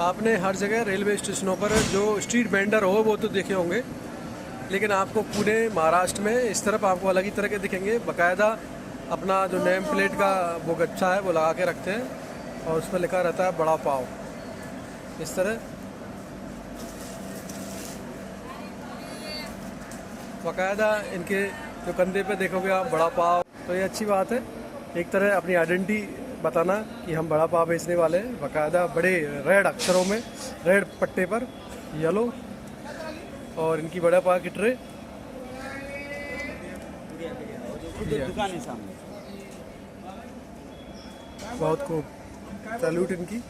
आपने हर जगह रेलवे स्टेशनों पर जो स्ट्रीट वेंडर हो वो तो देखे होंगे, लेकिन आपको पुणे महाराष्ट्र में इस तरफ आपको अलग ही तरह के दिखेंगे। बाकायदा अपना जो नेम प्लेट का वो गच्छा है वो लगा के रखते हैं और उस पर लिखा रहता है बड़ा पाव। इस तरह बाकायदा इनके जो कंधे पे देखोगे आप बड़ा पाव, तो ये अच्छी बात है। एक तरह अपनी आइडेंटिटी बताना कि हम बड़ा पाव बेचने वाले हैं। बाकायदा बड़े रेड अक्षरों में, रेड पट्टे पर येलो, और इनकी बड़ा पाव की ट्रे दुकान है सामने। बहुत खूब, सैल्यूट इनकी।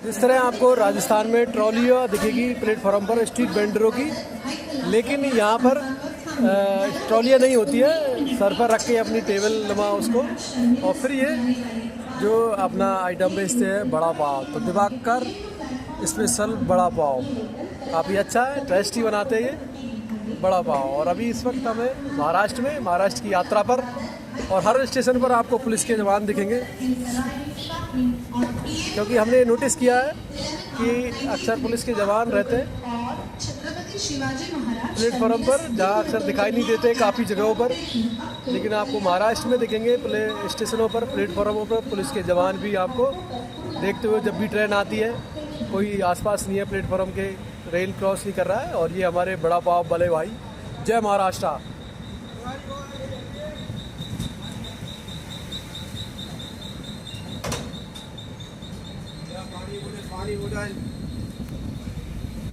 जिस तरह आपको राजस्थान में ट्रॉलियाँ दिखेगी प्लेटफॉर्म पर स्ट्रीट वेंडरों की, लेकिन यहाँ पर ट्रॉलियाँ नहीं होती है, सर पर रख के अपनी टेबल लगा उसको, और फिर ये जो अपना आइटम बेचते हैं बड़ा पाव। तो दिवाकर स्पेशल बड़ा पाव काफ़ी अच्छा है, टेस्टी बनाते हैं ये बड़ा पाव। और अभी इस वक्त हमें महाराष्ट्र की यात्रा पर, और हर स्टेशन पर आपको पुलिस के जवान दिखेंगे, क्योंकि हमने नोटिस किया है कि अक्सर पुलिस के जवान रहते हैं प्लेटफॉर्म पर, जहाँ अक्सर दिखाई नहीं देते काफ़ी जगहों पर, लेकिन आपको महाराष्ट्र में दिखेंगे स्टेशनों पर, प्लेटफॉर्मों पर पुलिस के जवान भी आपको देखते हुए। जब भी ट्रेन आती है कोई आसपास नहीं है प्लेटफॉर्म के, रेल क्रॉस नहीं कर रहा है, और ये हमारे बड़ा पाव वाले भाई। जय महाराष्ट्र। पानी